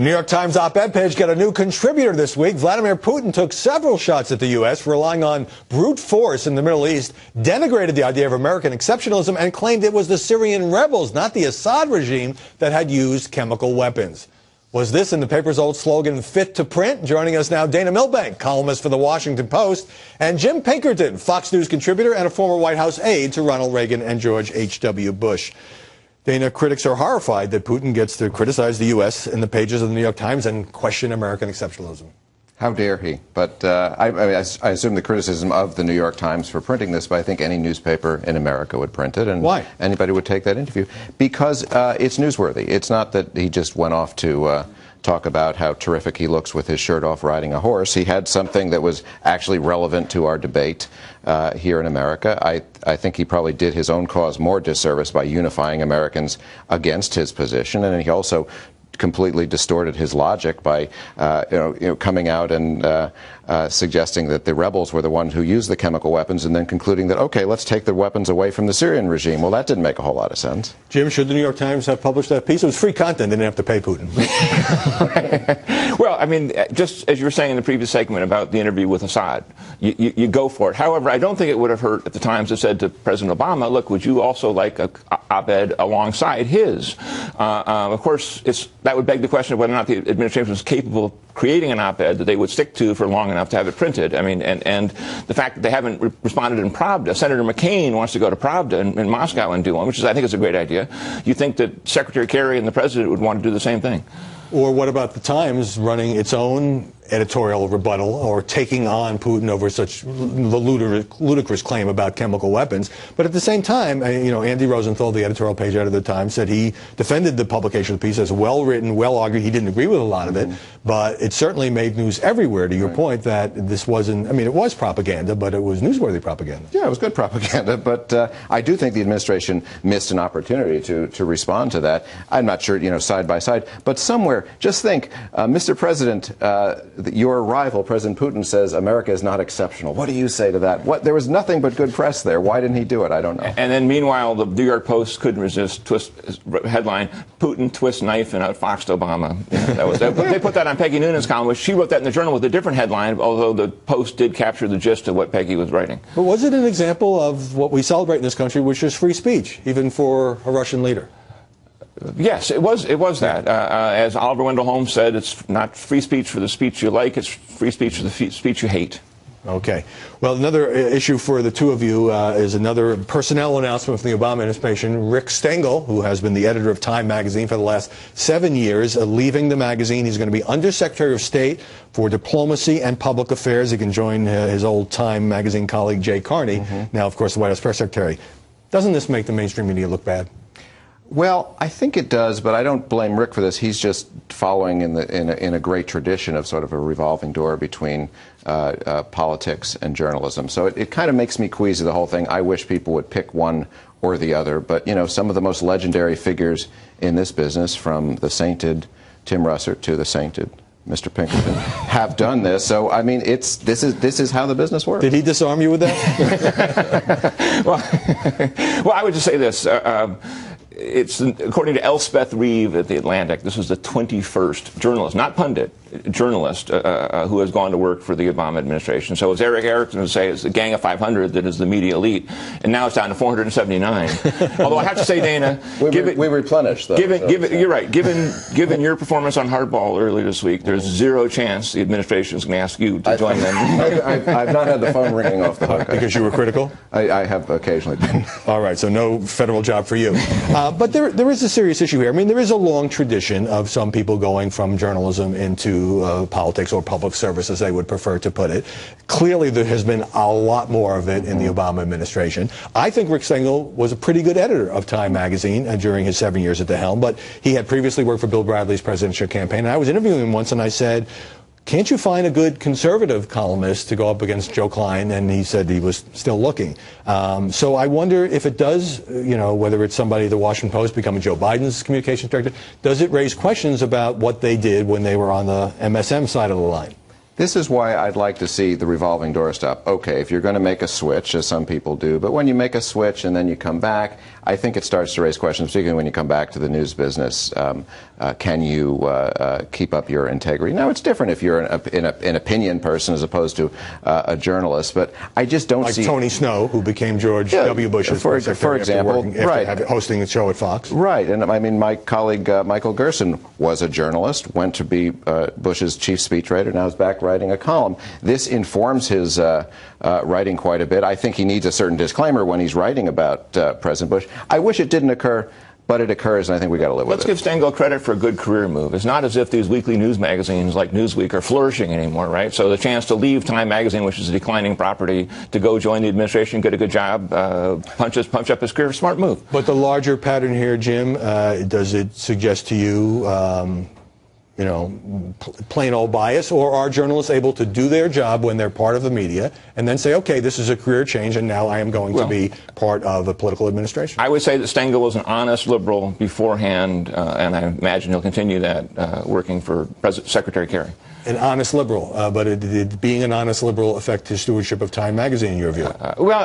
The New York Times op-ed page got a new contributor this week. Vladimir Putin took several shots at the U.S. for relying on brute force in the Middle East, denigrated the idea of American exceptionalism, and claimed it was the Syrian rebels, not the Assad regime, that had used chemical weapons. Was this in the paper's old slogan, fit to print? Joining us now, Dana Milbank, columnist for The Washington Post, and Jim Pinkerton, Fox News contributor and a former White House aide to Ronald Reagan and George H.W. Bush. Dana, critics are horrified that Putin gets to criticize the U.S. in the pages of the New York Times and question American exceptionalism. How dare he? But I assume the criticism of the New York Times for printing this, but I think any newspaper in America would print it. And why? Anybody would take that interview. Because it's newsworthy. It's not that he just went off to talk about how terrific he looks with his shirt off riding a horse. He had something that was actually relevant to our debate here in America. I think he probably did his own cause more disservice by unifying Americans against his position, and he also completely distorted his logic by coming out and suggesting that the rebels were the ones who used the chemical weapons, and then concluding that, okay, let's take the weapons away from the Syrian regime. Well, that didn't make a whole lot of sense. Jim, should the New York Times have published that piece? It was free content. They didn't have to pay Putin. Well, I mean, just as you were saying in the previous segment about the interview with Assad, you go for it. However, I don't think it would have hurt if the Times had said to President Obama, look, would you also like an op-ed alongside his? Of course, that would beg the question of whether or not the administration was capable of creating an op-ed that they would stick to for long enough to have it printed. I mean, and the fact that they haven't responded in Pravda. Senator McCain wants to go to Pravda in Moscow and do one, which I think is a great idea. You think that Secretary Kerry and the President would want to do the same thing? Or what about the Times running its own editorial rebuttal or taking on Putin over such ludicrous claim about chemical weapons? But at the same time, Andy Rosenthal, the editorial page editor of the Times, said he defended the publication of the piece as well written, well argued. He didn't agree with a lot of it, but it certainly made news everywhere, to your point, that this wasn't, I mean, it was propaganda, but it was newsworthy propaganda. Yeah, it was good propaganda, but I do think the administration missed an opportunity to respond to that. I'm not sure, side by side, but somewhere, just think, Mr. President, your rival, President Putin, says America is not exceptional. What do you say to that? There was nothing but good press there. Why didn't he do it? I don't know. And then meanwhile, the New York Post couldn't resist headline, Putin twists knife and outfoxed Obama. They put that on Peggy Noonan's column, which she wrote that in the Journal with a different headline, although the Post did capture the gist of what Peggy was writing. But was it an example of what we celebrate in this country, which is free speech, even for a Russian leader? Yes, it was that. As Oliver Wendell Holmes said, it's not free speech for the speech you like, it's free speech for the speech you hate. Okay. Well, another issue for the two of you is another personnel announcement from the Obama administration. Rick Stengel, who has been the editor of Time magazine for the last 7 years, leaving the magazine. He's going to be Undersecretary of State for Diplomacy and Public Affairs. He can join his old Time magazine colleague Jay Carney, now, of course, the White House press secretary. Doesn't this make the mainstream media look bad? Well, I think it does, but I don't blame Rick for this. He's just following in a great tradition of sort of a revolving door between politics and journalism. So it kind of makes me queasy, the whole thing. I wish people would pick one or the other. But, some of the most legendary figures in this business, from the sainted Tim Russert to the sainted Mr. Pinkerton, have done this. So, I mean, this is how the business works. Did he disarm you with that? well, I would just say this. It's according to Elspeth Reeve at The Atlantic. This was the 21st journalist, not pundit, journalist who has gone to work for the Obama administration. So as Eric Erickson would say, it's the gang of 500 that is the media elite, and now it's down to 479. Although I have to say, Dana, we replenish though. You're right. Given your performance on Hardball earlier this week, there's zero chance the administration is going to ask you to join them. I've not had the phone ringing off the hook. Because you were critical? I have occasionally been. All right, so no federal job for you. But there is a serious issue here. I mean, there is a long tradition of some people going from journalism into politics or public service, as they would prefer to put it. Clearly, there has been a lot more of it in the Obama administration. I think Rick Stengel was a pretty good editor of Time magazine during his 7 years at the helm, but he had previously worked for Bill Bradley's presidential campaign. And I was interviewing him once, and I said, can't you find a good conservative columnist to go up against Joe Klein? And he said he was still looking. So I wonder if it does, whether it's somebody at the Washington Post becoming Joe Biden's communications director, does it raise questions about what they did when they were on the MSM side of the line? This is why I'd like to see the revolving door stop. Okay, if you're going to make a switch, as some people do, but when you make a switch and then you come back, I think it starts to raise questions, particularly when you come back to the news business. Can you keep up your integrity? Now, it's different if you're an opinion person as opposed to a journalist, but I just don't see... Like Tony Snow, who became George W. Bush's for example, after hosting a show at Fox. Right, and I mean, my colleague Michael Gerson was a journalist, went to be Bush's chief speechwriter, now is back writing a column. This informs his writing quite a bit. I think he needs a certain disclaimer when he's writing about President Bush. I wish it didn't occur, but it occurs, and I think we got to live with it. Let's give Stengel credit for a good career move. It's not as if these weekly news magazines like Newsweek are flourishing anymore, right? So the chance to leave Time magazine, which is a declining property, to go join the administration, get a good job, punch up his career, smart move. But the larger pattern here, Jim, does it suggest to you, you know, plain old bias, or are journalists able to do their job when they're part of the media and then say, okay, this is a career change and now I am going to be part of a political administration? I would say that Stengel was an honest liberal beforehand, and I imagine he'll continue that working for Secretary Kerry. An honest liberal, but did being an honest liberal affect his stewardship of Time magazine, in your view? Well,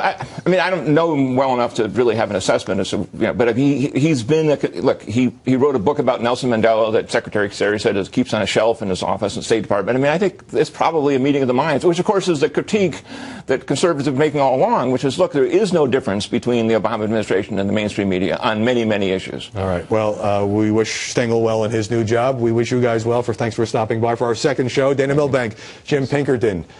I mean, I don't know him well enough to really have an assessment. As to, you know, but he's been, look, he wrote a book about Nelson Mandela that Secretary Kerry said keeps on a shelf in his office in the State Department. I mean, I think it's probably a meeting of the minds, which, of course, is the critique that conservatives have been making all along, which is, look, there is no difference between the Obama administration and the mainstream media on many, many issues. All right. Well, we wish Stengel well in his new job. We wish you guys well. Thanks for stopping by for our second show. Dana Milbank, Jim Pinkerton.